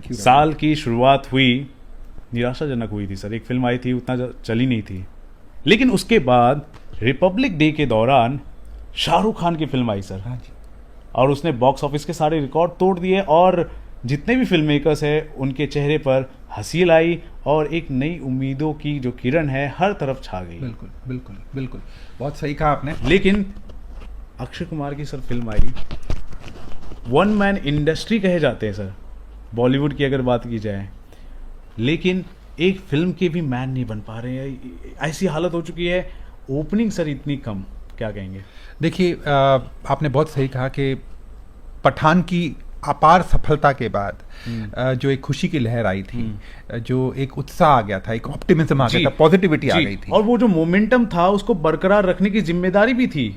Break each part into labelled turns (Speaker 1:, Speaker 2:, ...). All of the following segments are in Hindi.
Speaker 1: Thank you.
Speaker 2: साल की शुरुआत हुई, निराशाजनक हुई थी सर। एक फिल्म आई थी, उतना चली नहीं थी, लेकिन उसके बाद रिपब्लिक डे के दौरान शाहरुख खान की फिल्म आई सर।
Speaker 1: हाँ जी।
Speaker 2: और उसने बॉक्स ऑफिस के सारे रिकॉर्ड तोड़ दिए, और जितने भी फिल्म मेकर्स हैं उनके चेहरे पर हंसी लाई, और एक नई उम्मीदों की जो किरण है हर तरफ छा गई।
Speaker 1: बिल्कुल बिल्कुल बिल्कुल, बहुत सही कहा आपने।
Speaker 2: लेकिन अक्षय कुमार की सर फिल्म आई, वन मैन इंडस्ट्री कहे जाते हैं सर बॉलीवुड की अगर बात की जाए, लेकिन एक फिल्म के भी मैन नहीं बन पा रहे हैं। ऐसी हालत हो चुकी है, ओपनिंग सर इतनी कम, क्या कहेंगे?
Speaker 1: देखिए, आपने बहुत सही कहा कि पठान की अपार सफलता के बाद जो एक खुशी की लहर आई थी, जो एक उत्साह आ गया था, एक ऑप्टिमिज्म आ गया था, पॉजिटिविटी आ गई थी,
Speaker 2: और वो जो मोमेंटम था उसको बरकरार रखने की जिम्मेदारी भी थी।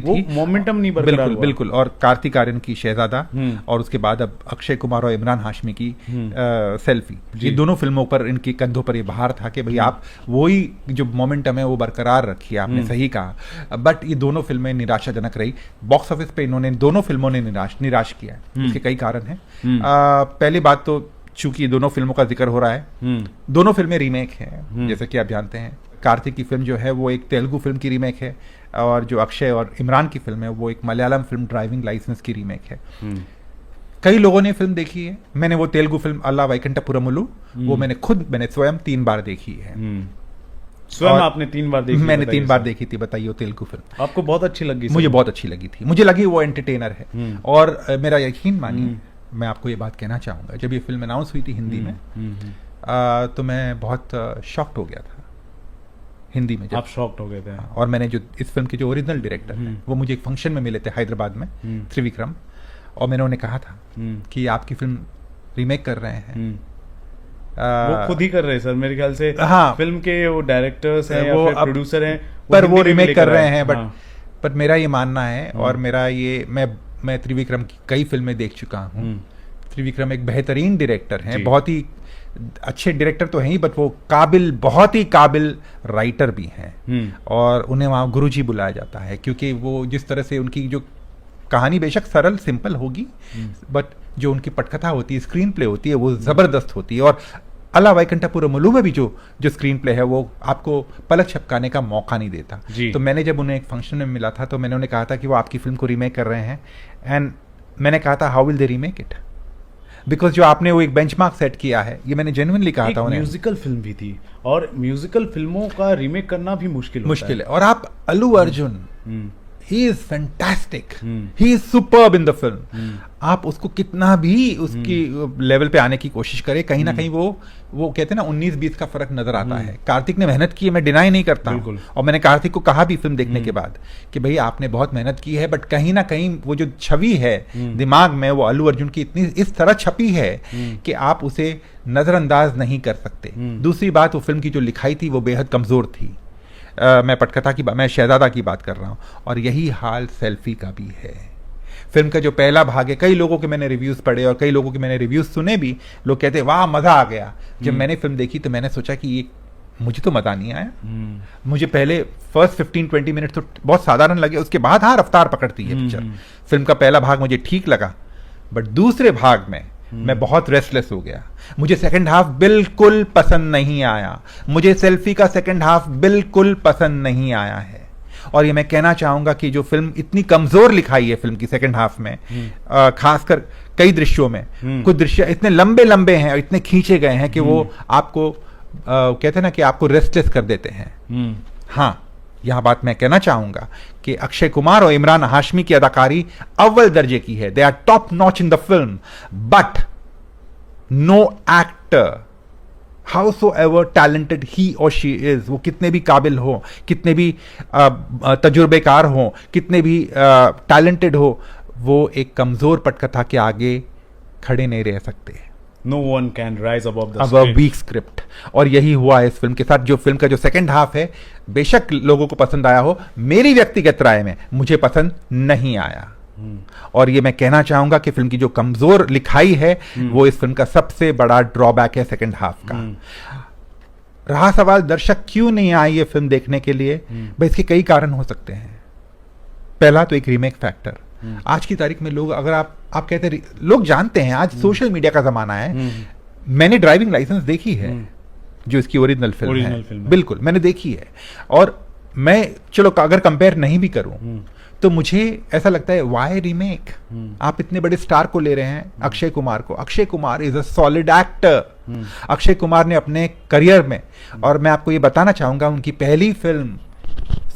Speaker 2: वो मोमेंटम नहीं बरकरार
Speaker 1: बिल्कुल बिल्कुल। और कार्तिक आर्यन की शहजादा, और उसके बाद अब अक्षय कुमार और इमरान हाशमी की सेल्फी, ये दोनों फिल्मों पर इनके कंधों पर ये भार था कि भाई आप वही जो मोमेंटम है वो बरकरार रखिए। आपने सही कहा, बट ये दोनों फिल्में निराशाजनक रही। बॉक्स ऑफिस पे इन्होंने दोनों फिल्मों ने निराश किया है। इसके कई कारण हैं। पहली बात तो चूंकि दोनों फिल्मों का जिक्र हो रहा है, दोनों फिल्में रीमेक हैं, जैसे कि आप जानते हैं। कार्तिक की फिल्म जो है वो एक तेलुगु फिल्म की रीमेक है, और जो अक्षय और इमरान की फिल्म है वो एक मलयालम फिल्म ड्राइविंग लाइसेंस की रीमेक है। कई लोगों ने फिल्म देखी है। मैंने वो तेलुगु फिल्म अल्ला वैकुंठपुरमुलु, वो मैंने स्वयं 3 बार देखी है।
Speaker 2: स्वयं आपने 3 बार देखी?
Speaker 1: मैंने 3 बार देखी थी। बताइए, वो तेलुगु फिल्म
Speaker 2: आपको बहुत अच्छी लगी?
Speaker 1: मुझे बहुत अच्छी लगी थी। मुझे लगी वो एंटरटेनर है। और मेरा यकीन मानिए, मैं आपको ये बात कहना चाहूँगा, जब ये फिल्म अनाउंस हुई थी हिंदी में, तो मैं बहुत शॉक्ड हो गया था हिंदी में।
Speaker 2: आप शॉक्ड हो गए थे?
Speaker 1: और मैंने जो इस फिल्म के जो ओरिजिनल डायरेक्टर हैं, वो मुझे एक फंक्शन में मिले थे हैदराबाद में, त्रिविक्रम, और मैंने उन्हें कहा था कि आपकी फिल्म रीमेक कर रहे हैं।
Speaker 2: वो खुद ही कर रहे हैं सर मेरे ख्याल से।
Speaker 1: हाँ,
Speaker 2: फिल्म के वो डायरेक्टर्स हैं या फिर प्रोड्यूसर हैं,
Speaker 1: पर वो रीमेक कर रहे हैं। बट मेरा ये मानना है, और मेरा ये मैं त्रिविक्रम की कई फिल्में देख चुका हूँ। त्रिविक्रम एक बेहतरीन डायरेक्टर हैं, बहुत ही अच्छे डायरेक्टर तो हैं ही, बट वो बहुत ही काबिल राइटर भी हैं। और उन्हें वहाँ गुरुजी बुलाया जाता है, क्योंकि वो जिस तरह से उनकी जो कहानी बेशक सरल सिंपल होगी, बट जो उनकी पटकथा होती है, स्क्रीन प्ले होती है, वो जबरदस्त होती है। और अल्ला वैकुंठपुरमुलु में भी जो स्क्रीन प्ले है वो आपको पलक झपकाने का मौका नहीं देता। तो मैंने जब उन्हें एक फंक्शन में मिला था, तो मैंने उन्हें कहा था कि वो आपकी फिल्म को रीमेक कर रहे हैं, एंड मैंने कहा था how will they remake it, because जो आपने वो एक बेंचमार्क सेट किया है, ये मैंने जेन्युइनली कहा था उन्हें।
Speaker 2: म्यूजिकल फिल्म भी थी, और म्यूजिकल फिल्मों का रीमेक करना भी मुश्किल है।
Speaker 1: और आप Allu Arjun, he is fantastic, he is superb in the film। आप उसको कितना भी उसकी लेवल पे आने की कोशिश करें, कहीं ना कहीं वो कहते हैं ना 19-20 का फर्क नजर आता है। कार्तिक ने मेहनत की है, मैं डिनाई नहीं करता हूं। और मैंने कार्तिक को कहा भी फिल्म देखने के बाद कि भाई आपने बहुत मेहनत की है, बट कहीं ना कहीं वो जो छवि है दिमाग में, वो अल्लू अर्जुन की इतनी इस तरह छपी है कि आप उसे नजरअंदाज नहीं कर सकते। दूसरी बात, वो फिल्म की जो लिखाई थी वो बेहद कमजोर थी। मैं शहजादा की बात कर रहा हूँ, और यही हाल सेल्फी का भी है। फिल्म का जो पहला भाग है, कई लोगों के मैंने रिव्यूज पढ़े और कई लोगों के मैंने रिव्यूज सुने भी, लोग कहते हैं वाह मजा आ गया। जब मैंने फिल्म देखी तो मैंने सोचा कि ये मुझे तो मजा नहीं आया। मुझे पहले फर्स्ट 15-20 मिनट तो बहुत साधारण लगे, उसके बाद हाँ रफ्तार पकड़ती है पिक्चर। फिल्म का पहला भाग मुझे ठीक लगा, बट दूसरे भाग में मैं बहुत रेस्टलेस हो गया। मुझे सेकंड हाफ बिल्कुल पसंद नहीं आया। मुझे सेल्फी का सेकंड हाफ बिल्कुल पसंद नहीं आया है। और ये मैं कहना चाहूंगा कि जो फिल्म इतनी कमजोर लिखाई है फिल्म की सेकंड हाफ में, खासकर कई दृश्यों में, कुछ दृश्य इतने लंबे लंबे हैं और इतने खींचे गए हैं कि वो आपको कहते हैं ना कि आपको रेस्टलेस कर देते हैं। हाँ, यह बात मैं कहना चाहूंगा कि अक्षय कुमार और इमरान हाशमी की अदाकारी अव्वल दर्जे की है। They are top notch in the film, but no actor howsoever talented he और शी इज, वो कितने भी काबिल हो, कितने भी तजुर्बेकार हो, कितने भी टैलेंटेड हो, वो एक कमजोर पटकथा के आगे खड़े नहीं रह सकते।
Speaker 2: No one can rise above the script.
Speaker 1: Weak script. और यही हुआ है इस फिल्म के साथ। जो फिल्म का जो सेकंड हाफ है, बेशक लोगों को पसंद आया हो, मेरी व्यक्तिगत राय में मुझे पसंद नहीं आया। और ये मैं कहना चाहूंगा कि फिल्म की जो कमजोर लिखाई है वो इस फिल्म का सबसे बड़ा ड्रॉबैक है सेकंड हाफ का। रहा सवाल दर्शक क्यों नहीं आए ये फिल्म देखने के लिए, भाई इसके कई कारण हो सकते हैं। पहला तो एक रीमेक फैक्टर, आज की तारीख में लोग, अगर आप कहते हैं, लोग जानते हैं, आज सोशल मीडिया का जमाना है। मैंने ड्राइविंग लाइसेंस देखी है, जो इसकी ओरिजिनल फिल्म है, बिल्कुल मैंने देखी है। और मैं चलो अगर कंपेयर नहीं भी करूं तो मुझे ऐसा लगता है वाई रीमेक? आप इतने बड़े स्टार को ले रहे हैं, अक्षय कुमार को। Akshay Kumar is a solid actor. Akshay Kumar ने अपने करियर में, और मैं आपको ये बताना चाहूंगा, उनकी पहली फिल्म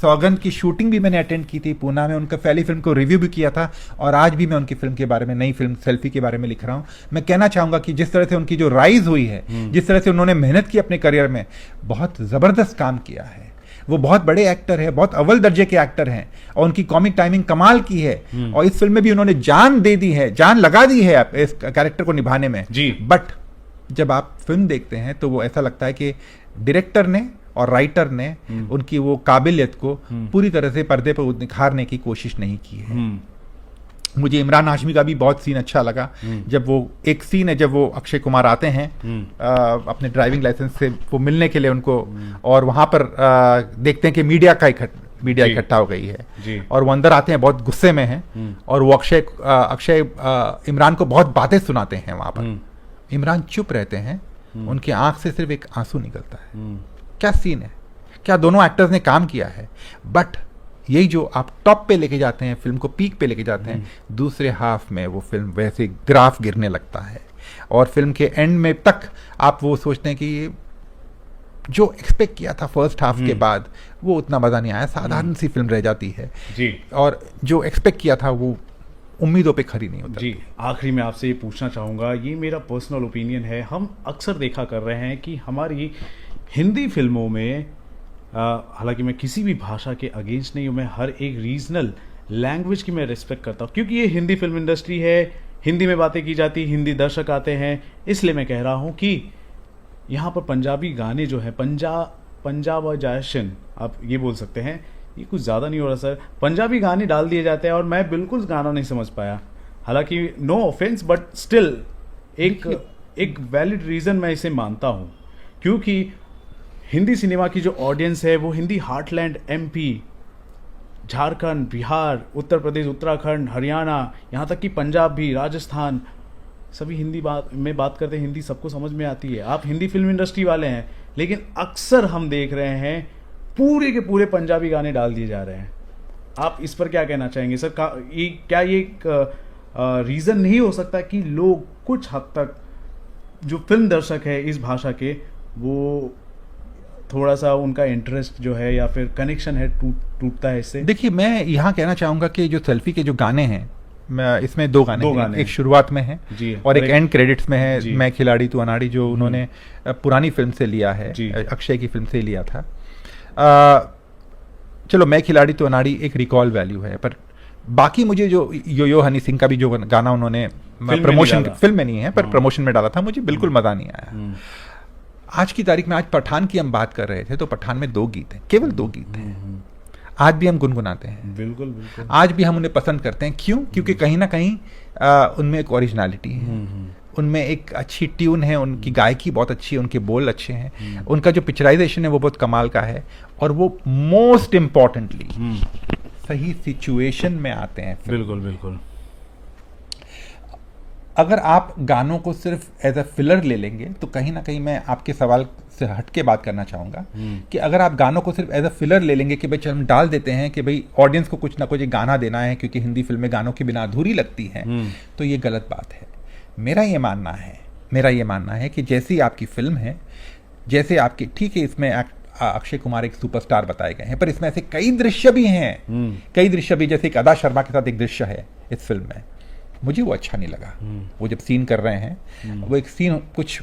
Speaker 1: सौगंध की शूटिंग भी मैंने अटेंड की थी पूना में, उनका पहली फिल्म को रिव्यू भी किया था, और आज भी मैं उनकी फिल्म के बारे में, नई फिल्म सेल्फी के बारे में लिख रहा हूं। मैं कहना चाहूंगा कि जिस तरह से उनकी जो राइज हुई है, जिस तरह से उन्होंने मेहनत की अपने करियर में, बहुत जबरदस्त काम किया है। वो बहुत बड़े एक्टर है, बहुत अव्वल दर्जे के एक्टर हैं, और उनकी कॉमिक टाइमिंग कमाल की है। और इस फिल्म में भी उन्होंने जान दे दी है, जान लगा दी है इस कैरेक्टर को निभाने में जी। बट जब आप फिल्म देखते हैं तो वो ऐसा लगता है कि डायरेक्टर ने और राइटर ने उनकी वो काबिलियत को पूरी तरह से पर्दे पर निखारने की कोशिश नहीं की है। मुझे इमरान हाशमी का भी बहुत सीन अच्छा लगा। जब वो एक सीन है, जब वो अक्षय कुमार आते हैं अपने ड्राइविंग लाइसेंस से वो मिलने के लिए उनको, और वहां पर देखते हैं कि मीडिया इकट्ठा हो गई है, और वो अंदर आते हैं, बहुत गुस्से में हैं, और वो अक्षय इमरान को बहुत बातें सुनाते हैं वहां पर। इमरान चुप रहते हैं, उनकी आंख से सिर्फ एक आंसू निकलता है। क्या सीन है, क्या दोनों एक्टर्स ने काम किया है। बट यही जो आप टॉप पे लेके जाते हैं, फिल्म को पीक पे लेके जाते हैं, दूसरे हाफ में वो फिल्म वैसे ग्राफ गिरने लगता है, और फिल्म के एंड में तक आप वो सोचते हैं कि ये जो एक्सपेक्ट किया था फर्स्ट हाफ के बाद, वो उतना मजा नहीं आया, साधारण सी फिल्म रह जाती है जी। और जो एक्सपेक्ट किया था वो उम्मीदों पे खरी नहीं होता
Speaker 2: जी। आखिरी में आपसे ये पूछना चाहूँगा, ये मेरा पर्सनल ओपिनियन है, हम अक्सर देखा कर रहे हैं कि हमारी हिंदी फिल्मों में, हालांकि मैं किसी भी भाषा के अगेंस्ट नहीं हूँ, मैं हर एक रीजनल लैंग्वेज की मैं रिस्पेक्ट करता हूँ, क्योंकि ये हिंदी फिल्म इंडस्ट्री है, हिंदी में बातें की जाती, हिंदी दर्शक आते हैं, इसलिए मैं कह रहा हूँ कि यहाँ पर पंजाबी गाने जो है, पंजाबाइजेशन आप ये बोल सकते हैं, ये कुछ ज़्यादा नहीं हो रहा सर, पंजाबी गाने डाल दिए जाते हैं और मैं बिल्कुल गाना नहीं समझ पाया। हालांकि नो ऑफेंस, बट स्टिल एक वैलिड रीज़न मैं इसे मानता हूँ, क्योंकि हिंदी सिनेमा की जो ऑडियंस है वो हिंदी हार्टलैंड, एमपी, झारखंड, बिहार, उत्तर प्रदेश, उत्तराखंड, हरियाणा, यहाँ तक कि पंजाब भी, राजस्थान, सभी हिंदी में बात करते हैं, हिंदी सबको समझ में आती है। आप हिंदी फिल्म इंडस्ट्री वाले हैं, लेकिन अक्सर हम देख रहे हैं पूरे के पूरे पंजाबी गाने डाल दिए जा रहे हैं। आप इस पर क्या कहना चाहेंगे सर? क्या ये रीज़न नहीं हो सकता कि लोग कुछ हद तक, जो फिल्म दर्शक है इस भाषा के, वो थोड़ा सा उनका इंटरेस्ट जो है या फिर कनेक्शन है टूटता है इससे?
Speaker 1: देखिए, मैं यहाँ कहना चाहूँगा कि जो सेल्फी के जो गाने हैं, इसमें दो गाने एक शुरुआत में है और एक एंड क्रेडिट्स में है, मैं खिलाड़ी तू अनाड़ी, जो उन्होंने पुरानी फिल्म से लिया है, अक्षय की फिल्म से लिया था। चलो, मैं खिलाड़ी तू अनाड़ी एक रिकॉल वैल्यू है, पर बाकी मुझे जो यो हनी सिंह का भी जो गाना उन्होंने प्रमोशन फिल्म में नहीं है पर प्रमोशन में डाला था, मुझे बिल्कुल मजा नहीं आया। आज की तारीख में, आज पठान की हम बात कर रहे थे, तो पठान में 2 गीत हैं, केवल 2 गीत हैं, आज भी हम गुनगुनाते हैं,
Speaker 2: बिल्कुल
Speaker 1: आज भी हम उन्हें पसंद करते हैं। क्यों? क्योंकि कहीं ना कहीं उनमें एक ओरिजिनलिटी है, उनमें एक अच्छी ट्यून है, उनकी गायकी बहुत अच्छी है, उनके बोल अच्छे हैं, उनका जो पिक्चराइजेशन है वो बहुत कमाल का है, और वो मोस्ट इम्पॉर्टेंटली सही सिचुएशन में आते हैं।
Speaker 2: बिल्कुल।
Speaker 1: अगर आप गानों को सिर्फ एज अ फिलर ले लेंगे, तो कहीं ना कहीं मैं आपके सवाल से हट के बात करना चाहूँगा कि अगर आप गानों को सिर्फ एज अ फिलर ले लेंगे कि भाई चल हम डाल देते हैं कि भाई ऑडियंस को कुछ ना कुछ गाना देना है, क्योंकि हिंदी फिल्में गानों के बिना अधूरी लगती हैं, तो ये गलत बात है। मेरा ये मानना है कि जैसी आपकी फिल्म है, जैसे आपकी, ठीक है, इसमें अक्षय कुमार एक सुपरस्टार बताए गए हैं, पर इसमें ऐसे कई दृश्य भी हैं, जैसे एक अदा शर्मा के साथ एक दृश्य है इस फिल्म में, मुझे वो अच्छा नहीं लगा। वो जब सीन कर रहे हैं, वो एक सीन, कुछ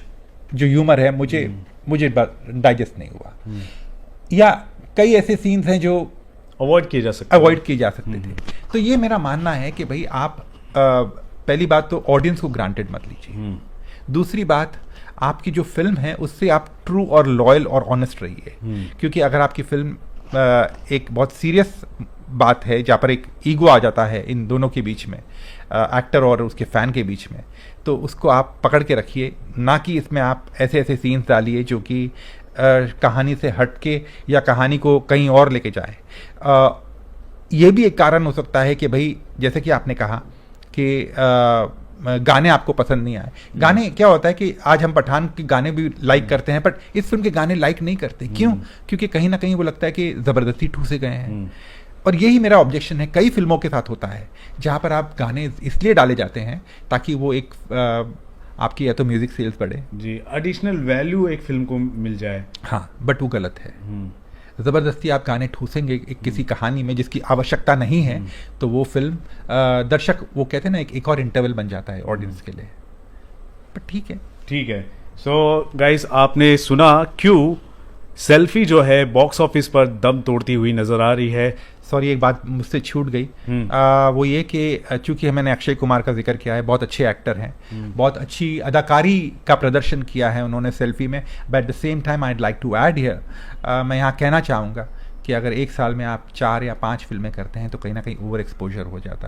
Speaker 1: जो ह्यूमर है, मुझे डाइजेस्ट नहीं हुआ, या कई ऐसे सीन्स हैं जो
Speaker 2: अवॉइड किए जा सकते
Speaker 1: थे। तो ये मेरा मानना है कि भाई आप पहली बात तो ऑडियंस को ग्रांटेड मत लीजिए, दूसरी बात आपकी जो फिल्म है उससे आप ट्रू और लॉयल और ऑनेस्ट रहिए, क्योंकि अगर आपकी फिल्म एक बहुत सीरियस बात है जहाँ पर एक ईगो आ जाता है इन दोनों के बीच में, एक्टर और उसके फैन के बीच में, तो उसको आप पकड़ के रखिए, ना कि इसमें आप ऐसे सीन्स डालिए जो कि कहानी से हट के या कहानी को कहीं और लेके जाए। ये भी एक कारण हो सकता है कि भाई जैसे कि आपने कहा कि गाने आपको पसंद नहीं आए। गाने क्या होता है कि आज हम पठान के गाने भी लाइक करते हैं, बट इस फिल्म के गाने लाइक नहीं करते। क्यों? क्योंकि कहीं ना कहीं वो लगता है कि ज़बरदस्ती ठूसे गए हैं। और यही मेरा ऑब्जेक्शन है, कई फिल्मों के साथ होता है जहाँ पर आप गाने इसलिए डाले जाते हैं ताकि वो एक आपकी या तो म्यूजिक सेल्स बढ़े
Speaker 2: जी, एडिशनल वैल्यू एक फिल्म को मिल जाए।
Speaker 1: हाँ, बट वो गलत है। ज़बरदस्ती आप गाने ठूसेंगे एक किसी कहानी में जिसकी आवश्यकता नहीं है, तो वो फिल्म दर्शक, वो कहते हैं ना, एक और इंटरवल बन जाता है ऑडियंस के लिए। बट ठीक है।
Speaker 2: सो गाइस, आपने सुना क्यों सेल्फी जो है बॉक्स ऑफिस पर दम तोड़ती हुई नजर आ रही है।
Speaker 1: सॉरी, एक बात मुझसे छूट गई। वो ये कि चूंकि मैंने अक्षय कुमार का जिक्र किया है, बहुत अच्छे एक्टर हैं, बहुत अच्छी अदाकारी का प्रदर्शन किया है उन्होंने सेल्फी में। But at the same time I like to add here, मैं यहाँ कहना चाहूँगा कि अगर एक साल में आप 4 या 5 फिल्में करते हैं तो कहीं ना कहीं ओवर एक्सपोजर हो जाता है।